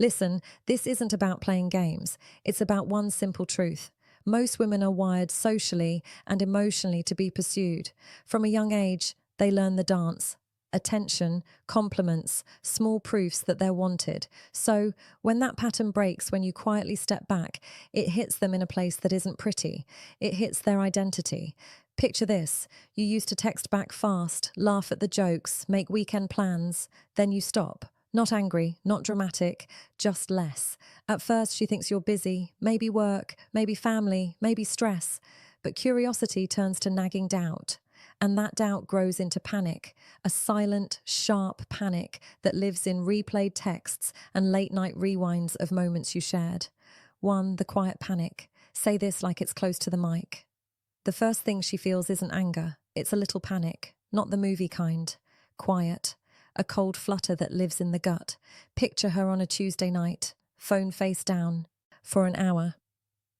Listen, this isn't about playing games. It's about one simple truth. Most women are wired socially and emotionally to be pursued. From a young age, they learn the dance. Attention, compliments, small proofs that they're wanted. So, when that pattern breaks, when you quietly step back, it hits them in a place that isn't pretty. It hits their identity. Picture this: you used to text back fast, laugh at the jokes, make weekend plans, then you stop. Not angry, not dramatic, just less. At first, she thinks you're busy, maybe work, maybe family, maybe stress. But curiosity turns to nagging doubt. And that doubt grows into panic, a silent, sharp panic that lives in replayed texts and late night rewinds of moments you shared. One, the quiet panic. Say this like it's close to the mic. The first thing she feels isn't anger, it's a little panic, not the movie kind. Quiet, a cold flutter that lives in the gut. Picture her on a Tuesday night, phone face down, for an hour.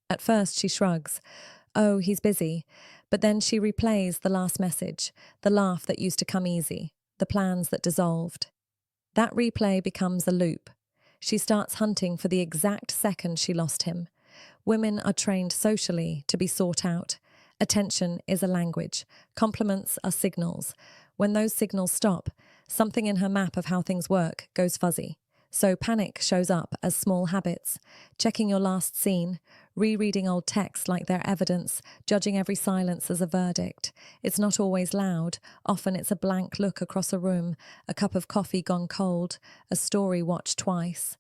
At first she shrugs. Oh, he's busy. But then she replays the last message, the laugh that used to come easy, the plans that dissolved. That replay becomes a loop. She starts hunting for the exact second she lost him. Women are trained socially to be sought out. Attention is a language. Compliments are signals. When those signals stop, something in her map of how things work goes fuzzy. So panic shows up as small habits. Checking your last scene, rereading old texts like they're evidence, judging every silence as a verdict. It's not always loud. Often it's a blank look across a room, a cup of coffee gone cold, a story watched twice.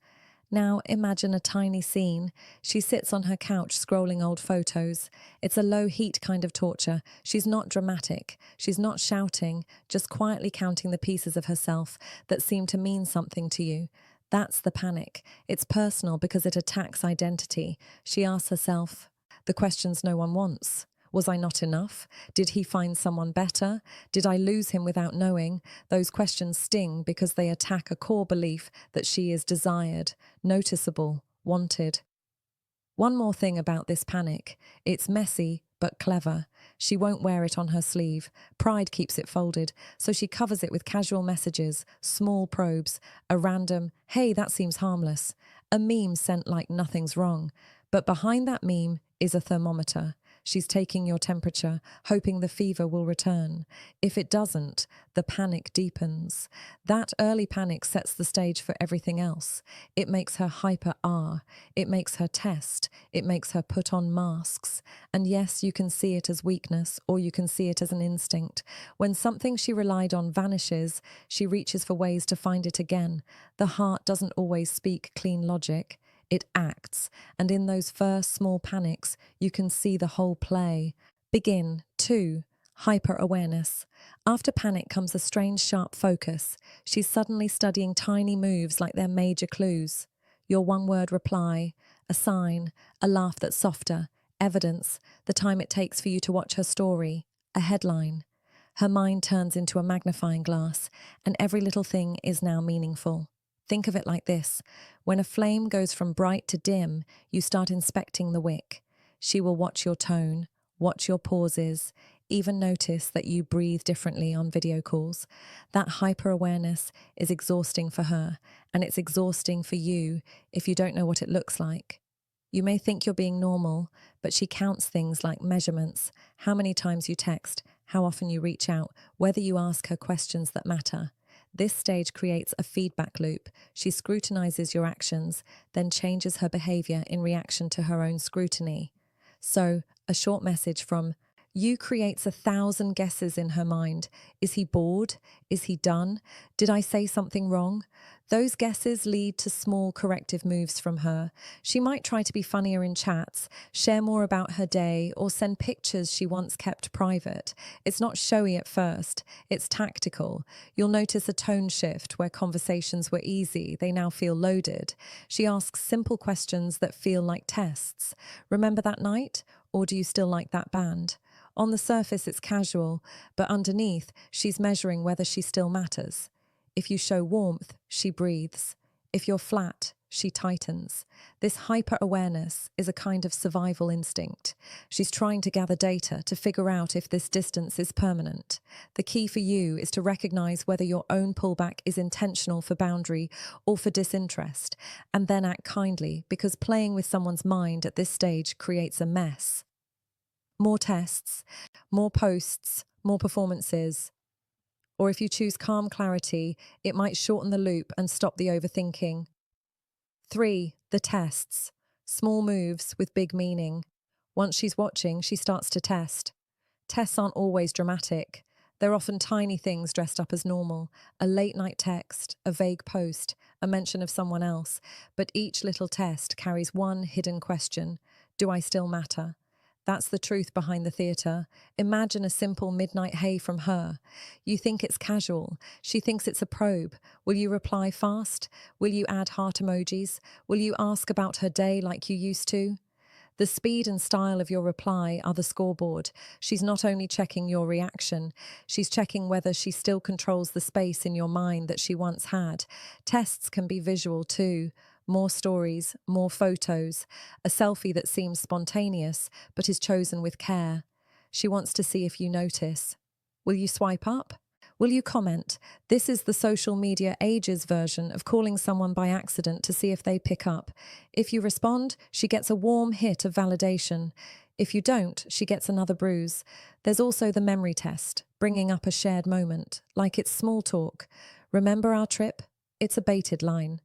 Now imagine a tiny scene. She sits on her couch scrolling old photos. It's a low-heat kind of torture. She's not dramatic. She's not shouting, just quietly counting the pieces of herself that seem to mean something to you. That's the panic. It's personal because it attacks identity. She asks herself the questions no one wants. Was I not enough? Did he find someone better? Did I lose him without knowing? Those questions sting because they attack a core belief that she is desired, noticeable, wanted. One more thing about this panic. It's messy but clever. She won't wear it on her sleeve. Pride keeps it folded, so she covers it with casual messages, small probes, a random, hey, that seems harmless, a meme sent like nothing's wrong. But behind that meme is a thermometer. She's taking your temperature, hoping the fever will return. If it doesn't, the panic deepens. That early panic sets the stage for everything else. It makes her hyper-R. It makes her test. It makes her put on masks. And yes, you can see it as weakness, or you can see it as an instinct. When something she relied on vanishes, she reaches for ways to find it again. The heart doesn't always speak clean logic. It acts, and in those first small panics, you can see the whole play. Begin. 2. Hyper-awareness. After panic comes a strange sharp focus. She's suddenly studying tiny moves like they're major clues. Your one-word reply, a sign, a laugh that's softer, evidence, the time it takes for you to watch her story, a headline. Her mind turns into a magnifying glass, and every little thing is now meaningful. Think of it like this. When a flame goes from bright to dim, you start inspecting the wick. She will watch your tone, watch your pauses, even notice that you breathe differently on video calls. That hyper-awareness is exhausting for her, and it's exhausting for you if you don't know what it looks like. You may think you're being normal, but she counts things like measurements, how many times you text, how often you reach out, whether you ask her questions that matter. This stage creates a feedback loop. She scrutinizes your actions, then changes her behavior in reaction to her own scrutiny. So, a short message from you creates 1,000 guesses in her mind. Is he bored? Is he done? Did I say something wrong? Those guesses lead to small corrective moves from her. She might try to be funnier in chats, share more about her day, or send pictures she once kept private. It's not showy at first, it's tactical. You'll notice a tone shift where conversations were easy, they now feel loaded. She asks simple questions that feel like tests. Remember that night? Or do you still like that band? On the surface, it's casual, but underneath, she's measuring whether she still matters. If you show warmth, she breathes. If you're flat, she tightens. This hyper-awareness is a kind of survival instinct. She's trying to gather data to figure out if this distance is permanent. The key for you is to recognize whether your own pullback is intentional for boundary or for disinterest, and then act kindly, because playing with someone's mind at this stage creates a mess. More tests, more posts, more performances. Or if you choose calm clarity, it might shorten the loop and stop the overthinking. 3. The tests. Small moves with big meaning. Once she's watching, she starts to test. Tests aren't always dramatic. They're often tiny things dressed up as normal. A late-night text, a vague post, a mention of someone else. But each little test carries one hidden question. Do I still matter? That's the truth behind the theatre. Imagine a simple midnight hey from her. You think it's casual. She thinks it's a probe. Will you reply fast? Will you add heart emojis? Will you ask about her day like you used to? The speed and style of your reply are the scoreboard. She's not only checking your reaction, she's checking whether she still controls the space in your mind that she once had. Tests can be visual too. More stories, more photos, a selfie that seems spontaneous but is chosen with care. She wants to see if you notice. Will you swipe up? Will you comment? This is the social media age's version of calling someone by accident to see if they pick up. If you respond, she gets a warm hit of validation. If you don't, she gets another bruise. There's also the memory test, bringing up a shared moment, like it's small talk. Remember our trip? It's a baited line.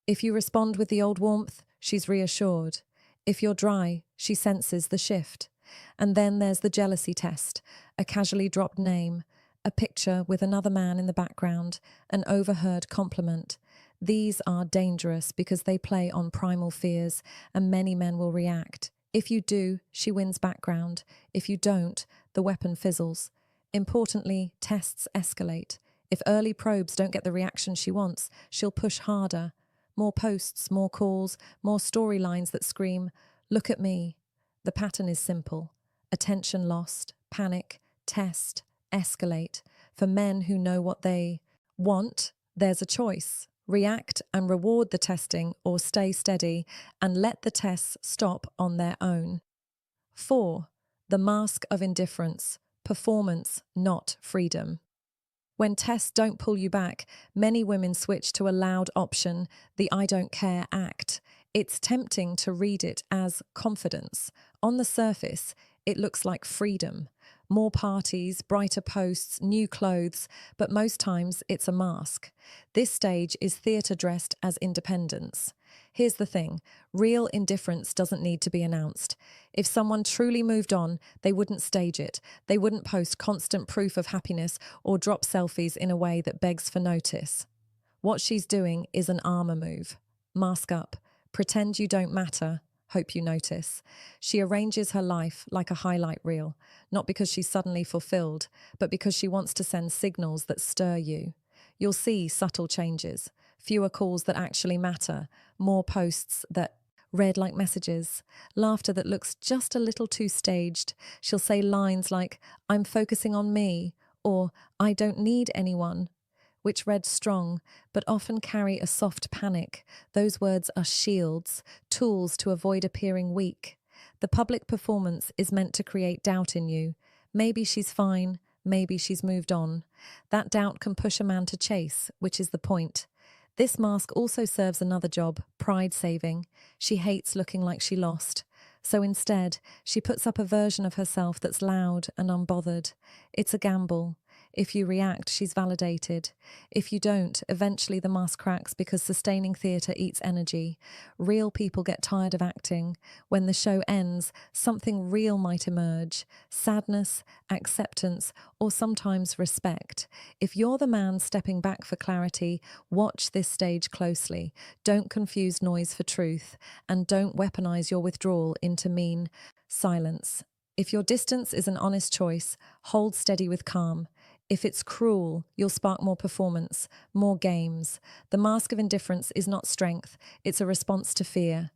If you respond with the old warmth, she's reassured. If you're dry, she senses the shift. And then there's the jealousy test, a casually dropped name, a picture with another man in the background, an overheard compliment. These are dangerous because they play on primal fears, and many men will react. If you do, she wins background. If you don't, the weapon fizzles. Importantly, tests escalate. If early probes don't get the reaction she wants, she'll push harder. More posts, more calls, more storylines that scream, "Look at me." The pattern is simple. Attention lost, panic, test, escalate. For men who know what they want, there's a choice. React and reward the testing, or stay steady and let the tests stop on their own. 4. The mask of indifference. Performance, not freedom. When tests don't pull you back, many women switch to a loud option, the I don't care act. It's tempting to read it as confidence. On the surface, it looks like freedom. More parties, brighter posts, new clothes, but most times it's a mask. This stage is theatre dressed as independence. Here's the thing, real indifference doesn't need to be announced. If someone truly moved on, they wouldn't stage it. They wouldn't post constant proof of happiness or drop selfies in a way that begs for notice. What she's doing is an armor move. Mask up. Pretend you don't matter. Hope you notice. She arranges her life like a highlight reel, not because she's suddenly fulfilled, but because she wants to send signals that stir you. You'll see subtle changes. Fewer calls that actually matter, more posts that read like messages, laughter that looks just a little too staged. She'll say lines like, "I'm focusing on me," or "I don't need anyone," which read strong, but often carry a soft panic. Those words are shields, tools to avoid appearing weak. The public performance is meant to create doubt in you. Maybe she's fine, maybe she's moved on. That doubt can push a man to chase, which is the point. This mask also serves another job, pride-saving. She hates looking like she lost. So instead, she puts up a version of herself that's loud and unbothered. It's a gamble. If you react, she's validated. If you don't, eventually the mask cracks because sustaining theatre eats energy. Real people get tired of acting. When the show ends, something real might emerge. Sadness, acceptance, or sometimes respect. If you're the man stepping back for clarity, watch this stage closely. Don't confuse noise for truth, and don't weaponize your withdrawal into mean silence. If your distance is an honest choice, hold steady with calm. If it's cruel, you'll spark more performance, more games. The mask of indifference is not strength, it's a response to fear.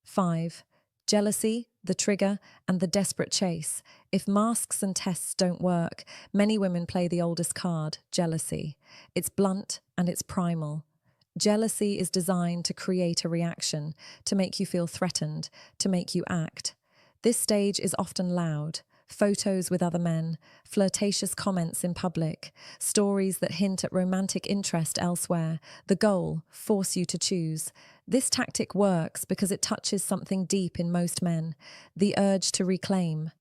5. Jealousy, the trigger, and the desperate chase. If masks and tests don't work, many women play the oldest card, jealousy. It's blunt and it's primal. Jealousy is designed to create a reaction, to make you feel threatened, to make you act. This stage is often loud. Photos with other men, flirtatious comments in public, stories that hint at romantic interest elsewhere. The goal, force you to choose. This tactic works because it touches something deep in most men, the urge to reclaim.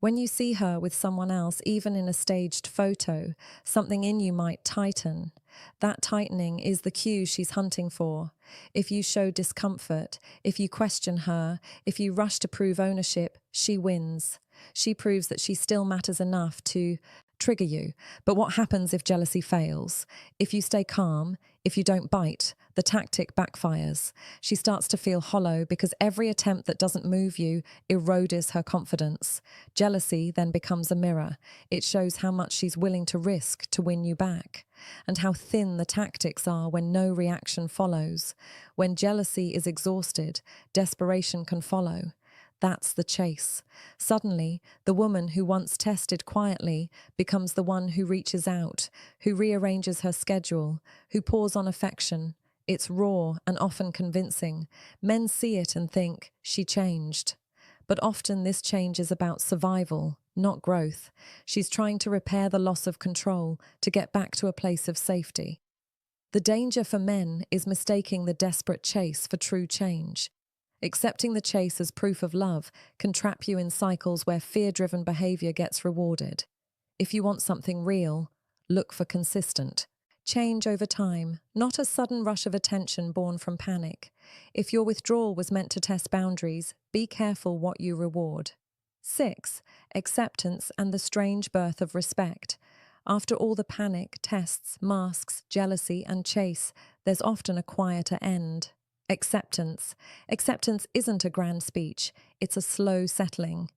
When you see her with someone else, even in a staged photo, something in you might tighten. That tightening is the cue she's hunting for. If you show discomfort, if you question her, if you rush to prove ownership, she wins. She proves that she still matters enough to trigger you. But what happens if jealousy fails? If you stay calm, if you don't bite, the tactic backfires. She starts to feel hollow because every attempt that doesn't move you erodes her confidence. Jealousy then becomes a mirror. It shows how much she's willing to risk to win you back, and how thin the tactics are when no reaction follows. When jealousy is exhausted, desperation can follow. That's the chase. Suddenly, the woman who once tested quietly becomes the one who reaches out, who rearranges her schedule, who pours on affection. It's raw and often convincing. Men see it and think, she changed. But often this change is about survival, not growth. She's trying to repair the loss of control, to get back to a place of safety. The danger for men is mistaking the desperate chase for true change. Accepting the chase as proof of love can trap you in cycles where fear-driven behavior gets rewarded. If you want something real, look for consistent change over time, not a sudden rush of attention born from panic. If your withdrawal was meant to test boundaries, be careful what you reward. 6. Acceptance and the strange birth of respect. After all the panic, tests, masks, jealousy, and chase, there's often a quieter end. Acceptance. Acceptance isn't a grand speech, it's a slow settling.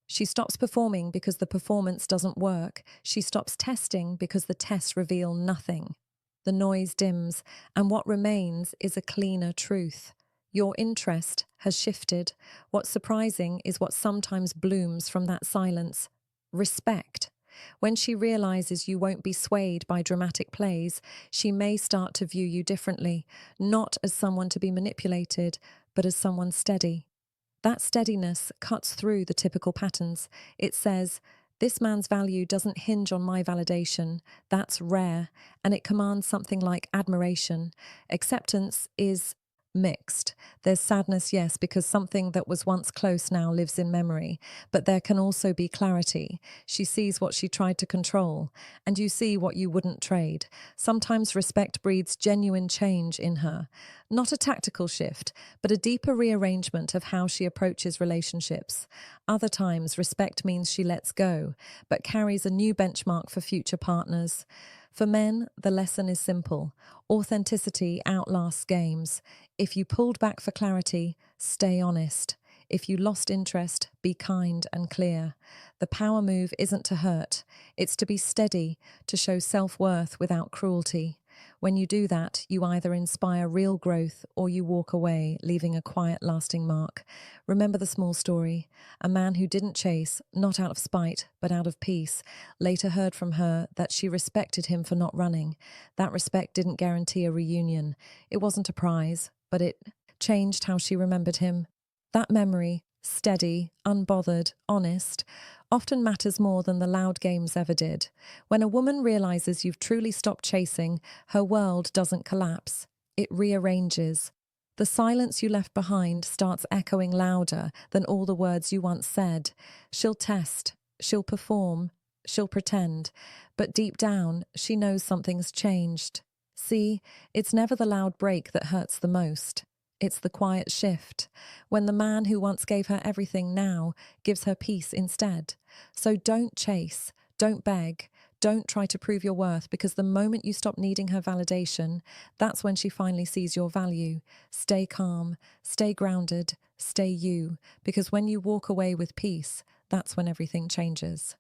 She stops performing because the performance doesn't work. She stops testing because the tests reveal nothing. The noise dims, and what remains is a cleaner truth. Your interest has shifted. What's surprising is what sometimes blooms from that silence. Respect. When she realizes you won't be swayed by dramatic plays, she may start to view you differently, not as someone to be manipulated, but as someone steady. That steadiness cuts through the typical patterns. It says, this man's value doesn't hinge on my validation. That's rare, and it commands something like admiration. Acceptance is mixed. There's sadness, yes, because something that was once close now lives in memory, but there can also be clarity. She sees what she tried to control, and you see what you wouldn't trade. Sometimes respect breeds genuine change in her. Not a tactical shift, but a deeper rearrangement of how she approaches relationships. Other times, respect means she lets go, but carries a new benchmark for future partners. For men, the lesson is simple. Authenticity outlasts games. If you pulled back for clarity, stay honest. If you lost interest, be kind and clear. The power move isn't to hurt. It's to be steady, to show self-worth without cruelty. When you do that, you either inspire real growth or you walk away, leaving a quiet, lasting mark. Remember the small story. A man who didn't chase, not out of spite, but out of peace, later heard from her that she respected him for not running. That respect didn't guarantee a reunion. It wasn't a prize, but it changed how she remembered him. That memory, steady, unbothered, honest, often matters more than the loud games ever did. When a woman realizes you've truly stopped chasing, her world doesn't collapse. It rearranges. The silence you left behind starts echoing louder than all the words you once said. She'll test, she'll perform, she'll pretend, but deep down, she knows something's changed. See, it's never the loud break that hurts the most. It's the quiet shift, when the man who once gave her everything now gives her peace instead. So don't chase, don't beg, don't try to prove your worth, because the moment you stop needing her validation, that's when she finally sees your value. Stay calm, stay grounded, stay you, because when you walk away with peace, that's when everything changes.